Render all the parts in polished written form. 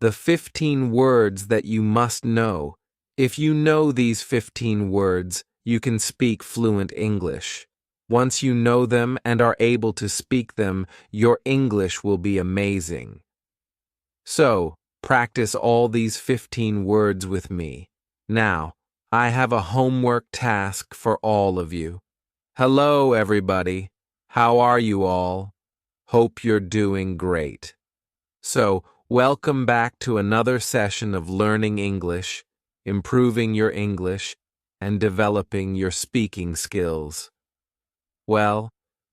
the 15 words that you must know. If you know these 15 words, you can speak fluent English. Once you know them and are able to speak them, your English will be amazing. So, practice all these 15 words with me. Now, I have a homework task for all of you. Hello, everybody. How are you all? Hope you're doing great. So, welcome back to another session of learning English, improving your English, and developing your speaking skills. Well,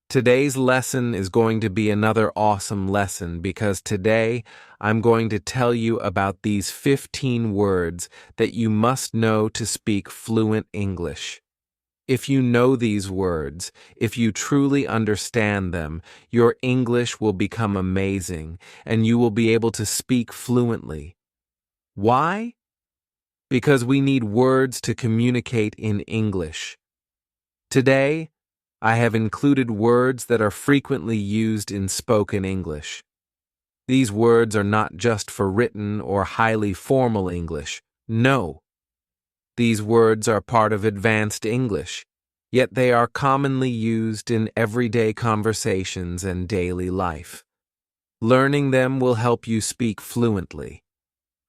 today's lesson is going to be another awesome lesson because today I'm going to tell you about these 15 words that you must know to speak fluent English. If you know these words, if you truly understand them, your English will become amazing and you will be able to speak fluently. Why? Because we need words to communicate in English. Today, I have included words that are frequently used in spoken English. These words are not just for written or highly formal English. No. These words are part of advanced English, yet they are commonly used in everyday conversations and daily life. Learning them will help you speak fluently.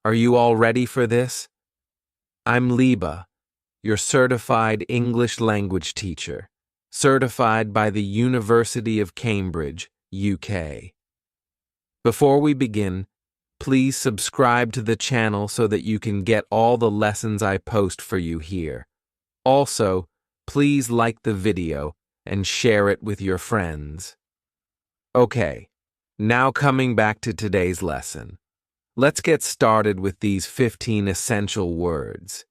Are you all ready for this? I'm Liba, your certified English language teacher, certified by the University of Cambridge, UK. Before we begin, please subscribe to the channel so that you can get all the lessons I post for you here. Also, please like the video and share it with your friends. Okay, now coming back to today's lesson. Let's get started with these 15 essential words.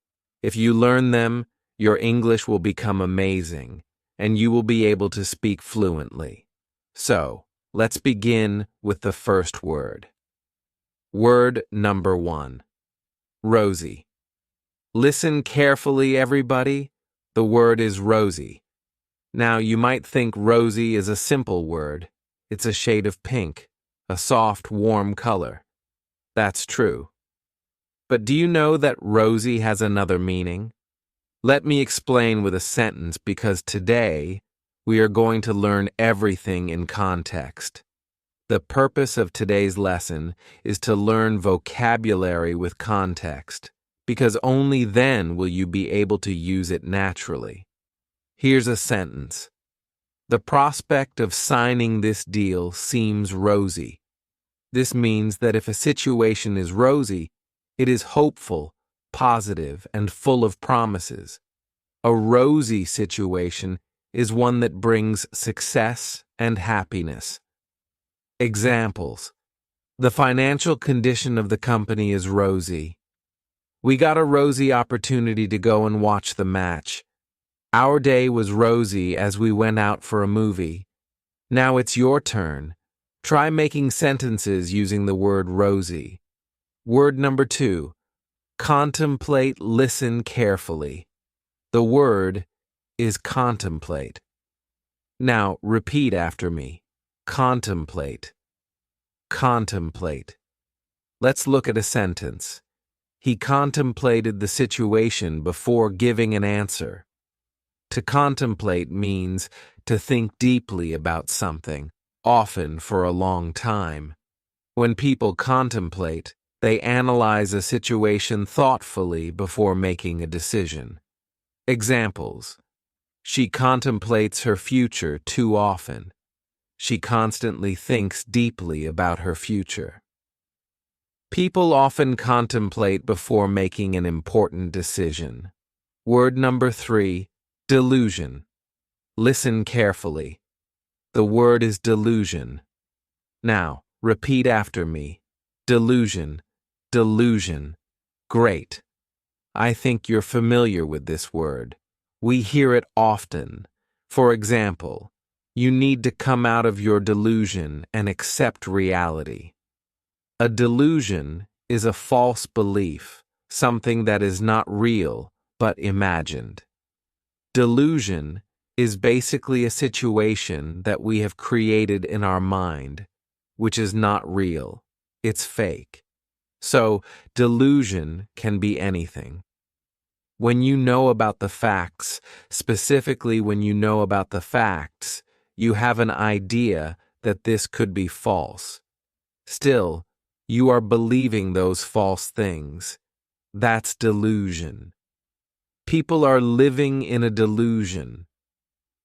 If you learn them, your English will become amazing, and you will be able to speak fluently. So, let's begin with the first word. Word number 1. Rosy. Listen carefully, everybody. The word is rosy. Now, you might think rosy is a simple word. It's a shade of pink, a soft, warm color. That's true. But do you know that rosy has another meaning? Let me explain with a sentence because today we are going to learn everything in context. The purpose of today's lesson is to learn vocabulary with context, because only then will you be able to use it naturally. Here's a sentence. The prospect of signing this deal seems rosy. This means that if a situation is rosy, it is hopeful, positive, and full of promises. A rosy situation is one that brings success and happiness. Examples. The financial condition of the company is rosy. We got a rosy opportunity to go and watch the match. Our day was rosy as we went out for a movie. Now it's your turn. Try making sentences using the word rosy. Word number 2. Contemplate, listen carefully. The word is contemplate. Now repeat after me. Contemplate. Contemplate. Let's look at a sentence. He contemplated the situation before giving an answer. To contemplate means to think deeply about something, often for a long time. When people contemplate, they analyze a situation thoughtfully before making a decision. Examples. She contemplates her future too often. She constantly thinks deeply about her future. People often contemplate before making an important decision. Word number 3, delusion. Listen carefully. The word is delusion. Now, repeat after me. Delusion, delusion. Great. I think you're familiar with this word. We hear it often. For example, you need to come out of your delusion and accept reality. A delusion is a false belief, something that is not real but imagined. Delusion is basically a situation that we have created in our mind, which is not real. It's fake. So, delusion can be anything. When you know about the facts, specifically when you know about the facts, you have an idea that this could be false. Still, you are believing those false things. That's delusion. People are living in a delusion.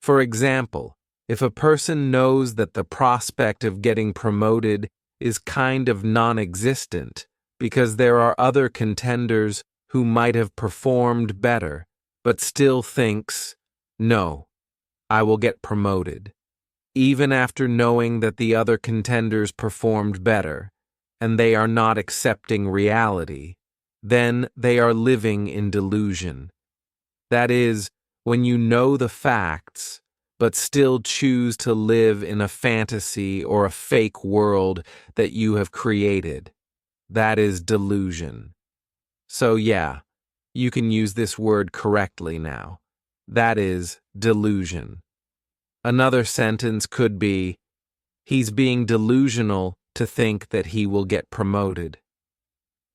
For example, if a person knows that the prospect of getting promoted is kind of non-existent because there are other contenders who might have performed better, but still thinks, no, I will get promoted, even after knowing that the other contenders performed better, and they are not accepting reality, then they are living in delusion. That is, when you know the facts, but still choose to live in a fantasy or a fake world that you have created. That is delusion. So yeah, you can use this word correctly now. That is delusion. Another sentence could be, he's being delusional to think that he will get promoted.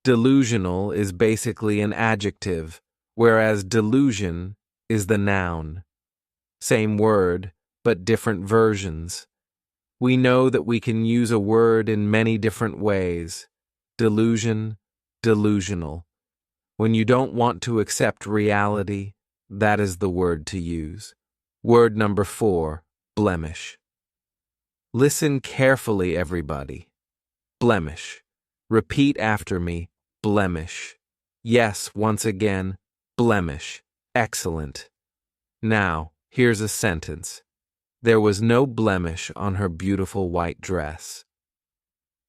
Delusional is basically an adjective, whereas delusion is the noun. Same word, but different versions. We know that we can use a word in many different ways. Delusion, delusional. When you don't want to accept reality, that is the word to use. Word number 4, blemish. Listen carefully, everybody. Blemish. Repeat after me, blemish. Yes, once again, blemish. Excellent. Now, here's a sentence. There was no blemish on her beautiful white dress.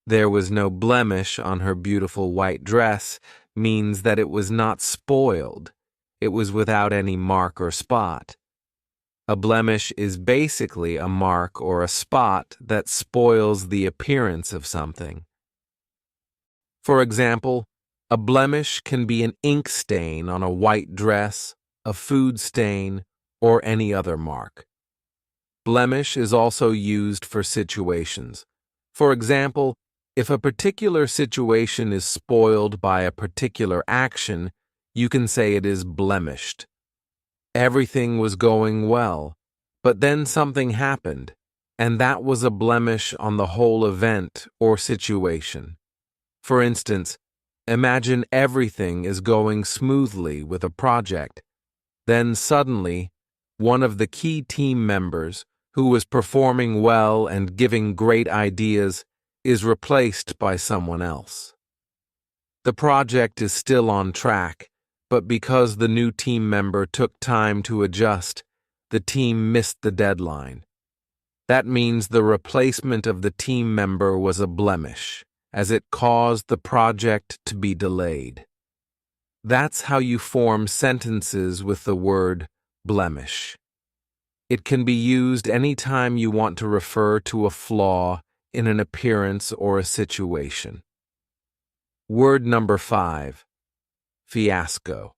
There was no blemish on her beautiful white dress means that it was not spoiled. It was without any mark or spot. A blemish is basically a mark or a spot that spoils the appearance of something. For example, a blemish can be an ink stain on a white dress, a food stain, or any other mark. Blemish is also used for situations. For example, if a particular situation is spoiled by a particular action, you can say it is blemished. Everything was going well, but then something happened, and that was a blemish on the whole event or situation. For instance, imagine everything is going smoothly with a project. Then suddenly, one of the key team members, who was performing well and giving great ideas, is replaced by someone else. The project is still on track, but because the new team member took time to adjust, the team missed the deadline. That means the replacement of the team member was a blemish, as it caused the project to be delayed. That's how you form sentences with the word blemish. It can be used anytime you want to refer to a flaw in an appearance or a situation. Word number 5, fiasco.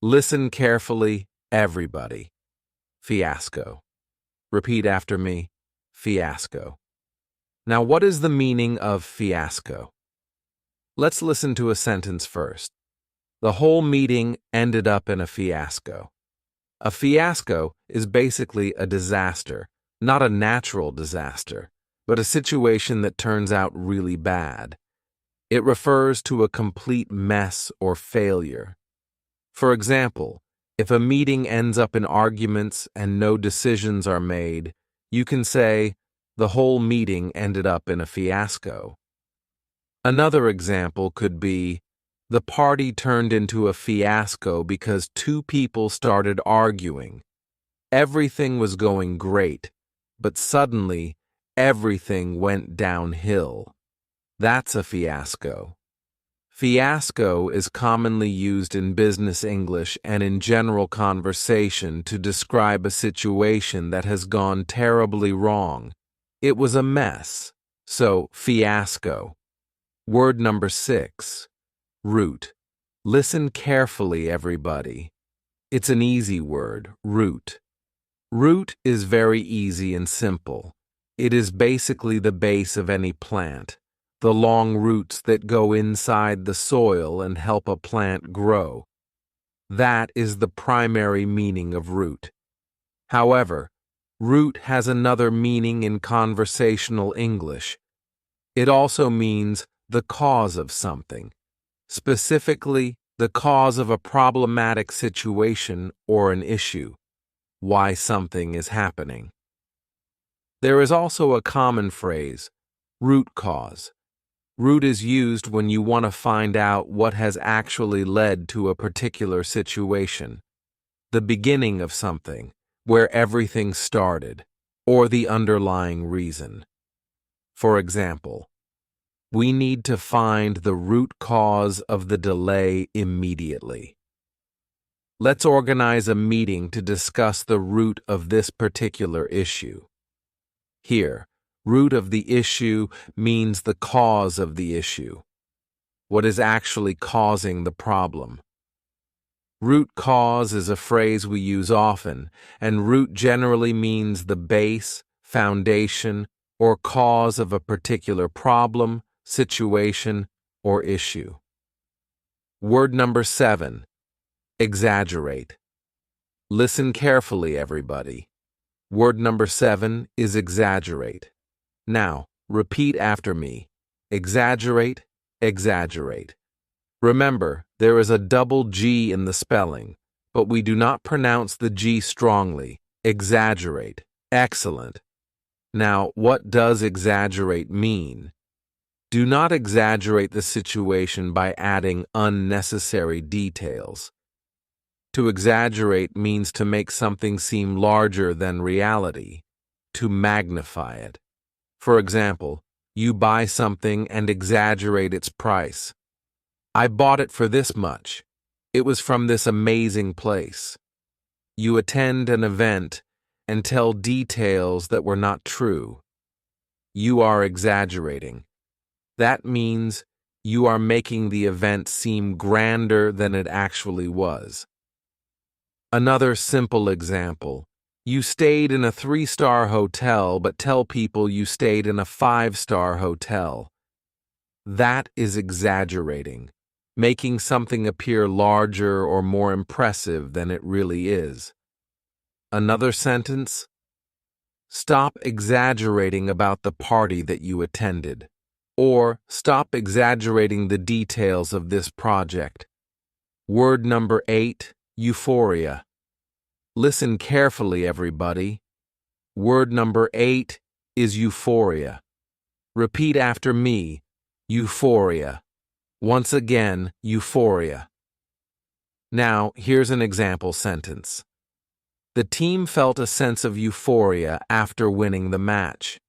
Listen carefully, everybody. Fiasco. Repeat after me, fiasco. Now, what is the meaning of fiasco? Let's listen to a sentence first. The whole meeting ended up in a fiasco. A fiasco is basically a disaster, not a natural disaster, but a situation that turns out really bad. It refers to a complete mess or failure. For example, if a meeting ends up in arguments and no decisions are made, you can say, the whole meeting ended up in a fiasco. Another example could be, the party turned into a fiasco because two people started arguing. Everything was going great, but suddenly, everything went downhill. That's a fiasco. Fiasco is commonly used in business English and in general conversation to describe a situation that has gone terribly wrong. It was a mess. So, fiasco. Word number 6, root. Listen carefully, everybody. It's an easy word, root. Root is very easy and simple. It is basically the base of any plant. the long roots that go inside the soil and help a plant grow. That is the primary meaning of root. However, root has another meaning in conversational English. It also means the cause of something, specifically the cause of a problematic situation or an issue, why something is happening. There is also a common phrase, root cause. Root is used when you want to find out what has actually led to a particular situation, the beginning of something, where everything started, or the underlying reason. For example, we need to find the root cause of the delay immediately. Let's organize a meeting to discuss the root of this particular issue. Here, root of the issue means the cause of the issue, what is actually causing the problem. Root cause is a phrase we use often, and root generally means the base, foundation, or cause of a particular problem, situation, or issue. Word number 7, exaggerate. Listen carefully, everybody. Word number 7 is exaggerate. Now, repeat after me. Exaggerate, exaggerate. Remember, there is a double G in the spelling, but we do not pronounce the G strongly. Exaggerate. Excellent. Now, what does exaggerate mean? Do not exaggerate the situation by adding unnecessary details. To exaggerate means to make something seem larger than reality, to magnify it. For example, you buy something and exaggerate its price. I bought it for this much. It was from this amazing place. You attend an event and tell details that were not true. You are exaggerating. That means you are making the event seem grander than it actually was. Another simple example. You stayed in a 3-star hotel but tell people you stayed in a 5-star hotel. That is exaggerating, making something appear larger or more impressive than it really is. Another sentence. Stop exaggerating about the party that you attended. Or stop exaggerating the details of this project. Word number 8, euphoria. Listen carefully, everybody. Word number 8 is euphoria. Repeat after me, euphoria. Once again, euphoria. Now, here's an example sentence. The team felt a sense of euphoria after winning the match.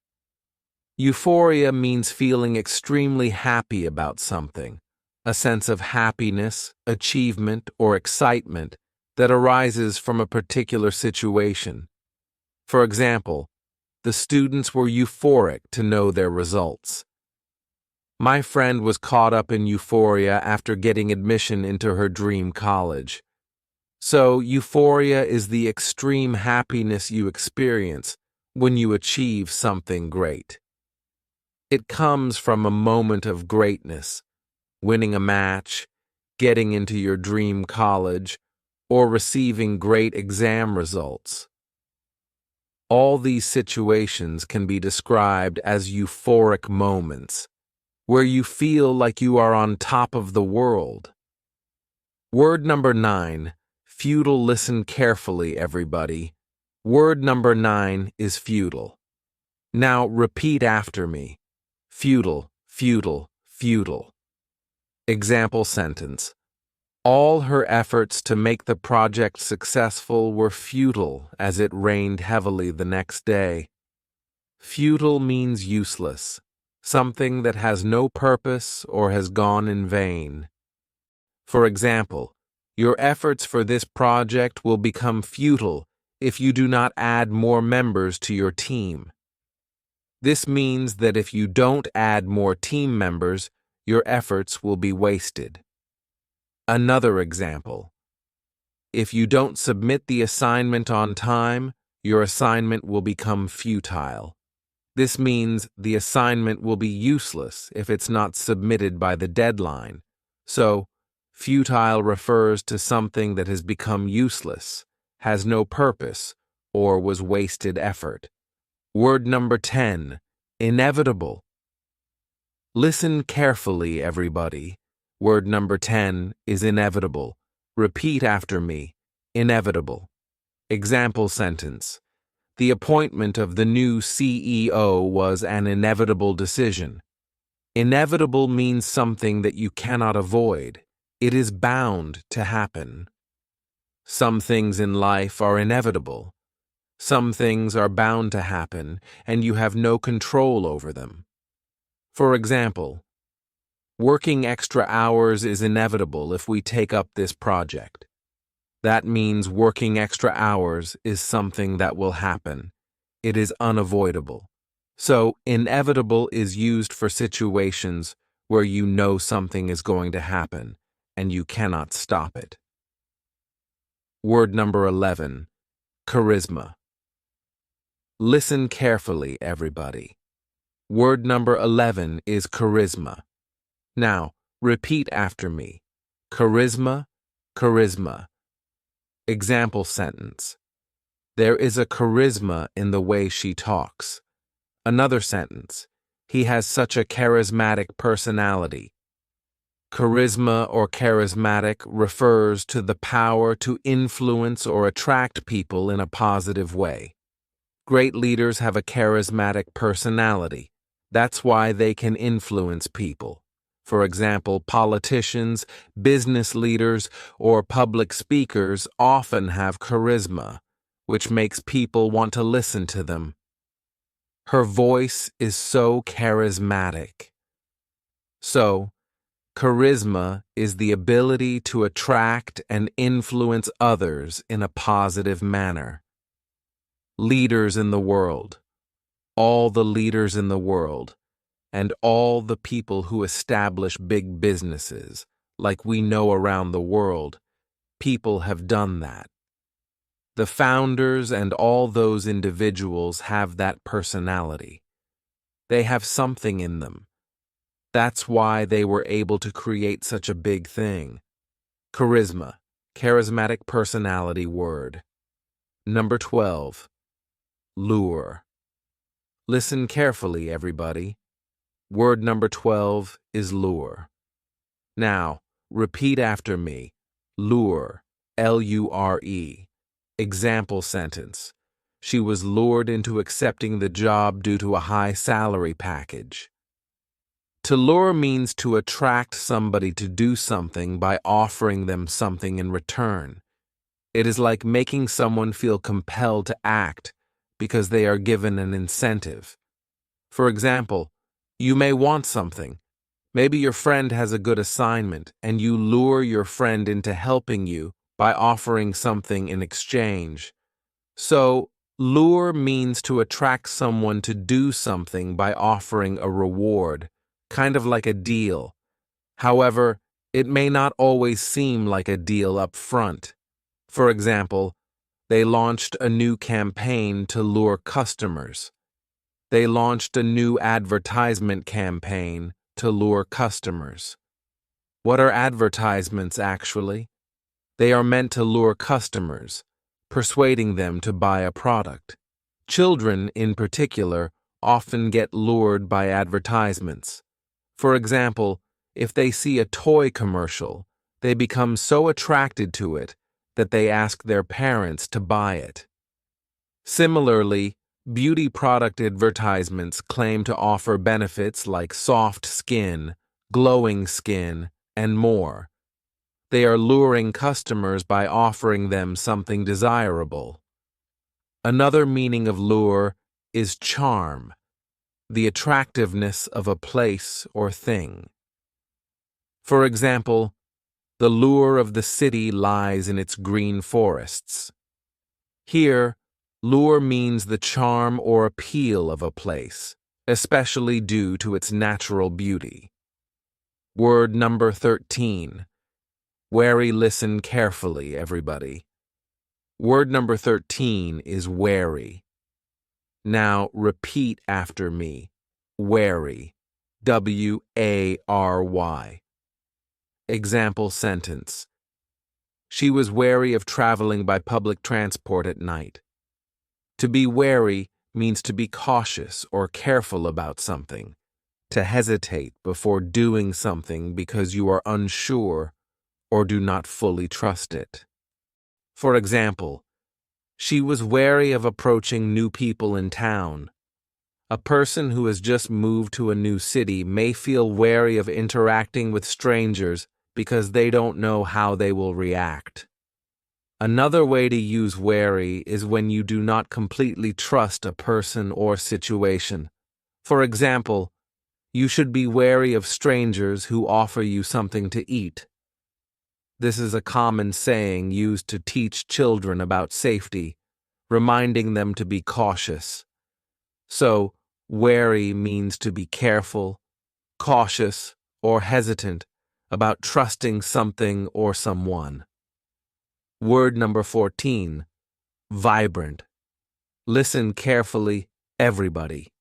Euphoria means feeling extremely happy about something, a sense of happiness, achievement, or excitement that arises from a particular situation. For example, the students were euphoric to know their results. My friend was caught up in euphoria after getting admission into her dream college. So, euphoria is the extreme happiness you experience when you achieve something great. It comes from a moment of greatness, winning a match, getting into your dream college, or receiving great exam results. All these situations can be described as euphoric moments, where you feel like you are on top of the world. Word number 9, futile. Listen carefully, everybody. Word number 9 is futile. Now repeat after me. Futile, futile, futile. Example sentence. All her efforts to make the project successful were futile as it rained heavily the next day. Futile means useless, something that has no purpose or has gone in vain. For example, your efforts for this project will become futile if you do not add more members to your team. This means that if you don't add more team members, your efforts will be wasted. Another example. If you don't submit the assignment on time, your assignment will become futile. This means the assignment will be useless if it's not submitted by the deadline. So, futile refers to something that has become useless, has no purpose, or was wasted effort. Word number 10, inevitable. Listen carefully, everybody. Word number 10 is inevitable. Repeat after me. Inevitable. Example sentence. The appointment of the new CEO was an inevitable decision. Inevitable means something that you cannot avoid. It is bound to happen. Some things in life are inevitable. Some things are bound to happen, and you have no control over them. For example, working extra hours is inevitable if we take up this project. That means working extra hours is something that will happen. It is unavoidable. So, inevitable is used for situations where you know something is going to happen and you cannot stop it. Word number 11, charisma. Listen carefully, everybody. Word number 11 is charisma. Now, repeat after me. Charisma, charisma. Example sentence. There is a charisma in the way she talks. Another sentence. He has such a charismatic personality. Charisma or charismatic refers to the power to influence or attract people in a positive way. Great leaders have a charismatic personality. That's why they can influence people. For example, politicians, business leaders, or public speakers often have charisma, which makes people want to listen to them. Her voice is so charismatic. So, charisma is the ability to attract and influence others in a positive manner. Leaders in the world, all the leaders in the world, and all the people who establish big businesses, like we know around the world, people have done that. The founders and all those individuals have that personality. They have something in them. That's why they were able to create such a big thing. Charisma, charismatic personality word. Number 12, lure. Listen carefully, everybody. Word number 12 is lure. Now, repeat after me. Lure, L-U-R-E. Example sentence. She was lured into accepting the job due to a high salary package. To lure means to attract somebody to do something by offering them something in return. It is like making someone feel compelled to act because they are given an incentive. For example, you may want something. Maybe your friend has a good assignment and you lure your friend into helping you by offering something in exchange. So, lure means to attract someone to do something by offering a reward, kind of like a deal. However, it may not always seem like a deal up front. For example, they launched a new campaign to lure customers. They launched a new advertisement campaign to lure customers. What are advertisements actually? They are meant to lure customers, persuading them to buy a product. Children, in particular, often get lured by advertisements. For example, if they see a toy commercial, they become so attracted to it that they ask their parents to buy it. Similarly, beauty product advertisements claim to offer benefits like soft skin, glowing skin, and more. They are luring customers by offering them something desirable. Another meaning of lure is charm, the attractiveness of a place or thing. For example, the lure of the city lies in its green forests. Here, lure means the charm or appeal of a place, especially due to its natural beauty. Word number 13. Wary, listen carefully, everybody. Word number 13 is wary. Now repeat after me. Wary. W-A-R-Y. Example sentence. She was wary of traveling by public transport at night. To be wary means to be cautious or careful about something, to hesitate before doing something because you are unsure or do not fully trust it. For example, she was wary of approaching new people in town. A person who has just moved to a new city may feel wary of interacting with strangers because they don't know how they will react. Another way to use wary is when you do not completely trust a person or situation. For example, you should be wary of strangers who offer you something to eat. This is a common saying used to teach children about safety, reminding them to be cautious. So, wary means to be careful, cautious, or hesitant about trusting something or someone. Word number 14, vibrant. Listen carefully, everybody.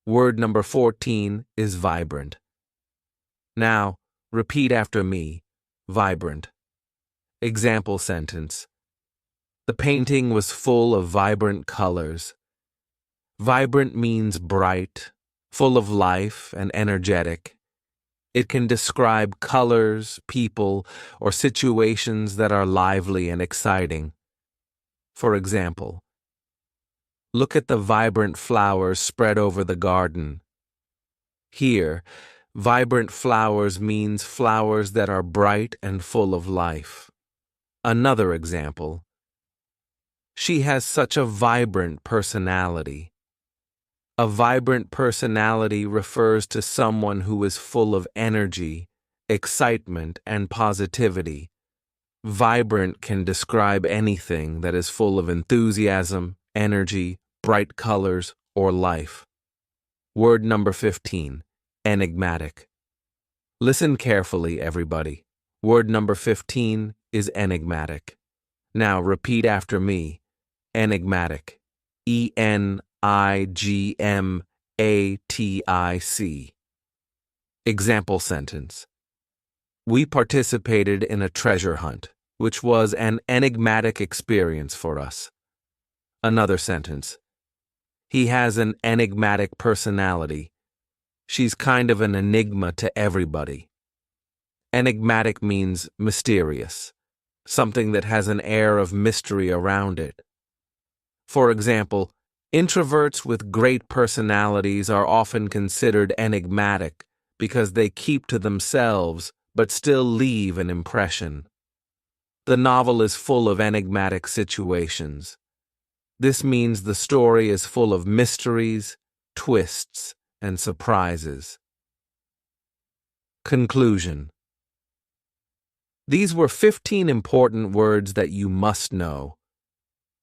Word number 14 is vibrant. Now, repeat after me, vibrant. Example sentence. The painting was full of vibrant colors. Vibrant means bright, full of life, and energetic. It can describe colors, people, or situations that are lively and exciting. For example, look at the vibrant flowers spread over the garden. Here, vibrant flowers means flowers that are bright and full of life. Another example. She has such a vibrant personality. A vibrant personality refers to someone who is full of energy, excitement, and positivity. Vibrant can describe anything that is full of enthusiasm, energy, bright colors, or life. Word number 15, enigmatic. Listen carefully, everybody. Word number 15 is enigmatic. Now repeat after me. Enigmatic. E-N-I-G-M-A-T-I-C. Example sentence. We participated in a treasure hunt, which was an enigmatic experience for us. Another sentence. He has an enigmatic personality. She's kind of an enigma to everybody. Enigmatic means mysterious, something that has an air of mystery around it. For example, introverts with great personalities are often considered enigmatic because they keep to themselves but still leave an impression. The novel is full of enigmatic situations. This means the story is full of mysteries, twists, and surprises. Conclusion. These were 15 important words that you must know.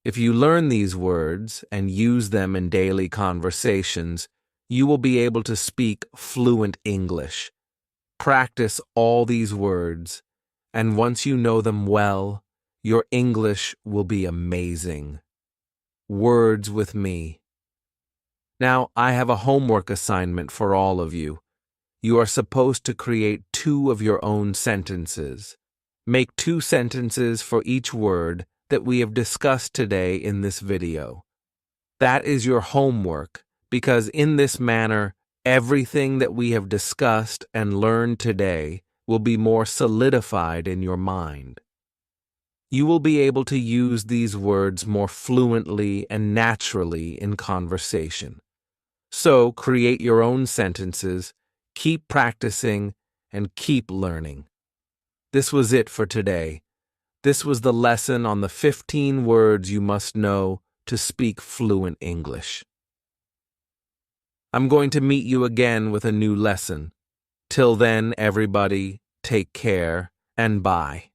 If you learn these words and use them in daily conversations, you will be able to speak fluent English. Practice all these words, and once you know them well, your English will be amazing. Words with me. Now, I have a homework assignment for all of you. You are supposed to create 2 of your own sentences. Make 2 sentences for each word that we have discussed today in this video. That is your homework, because in this manner, everything that we have discussed and learned today will be more solidified in your mind. You will be able to use these words more fluently and naturally in conversation. So, create your own sentences, keep practicing, and keep learning. This was it for today. This was the lesson on the 15 words you must know to speak fluent English. I'm going to meet you again with a new lesson. Till then, everybody, take care and bye.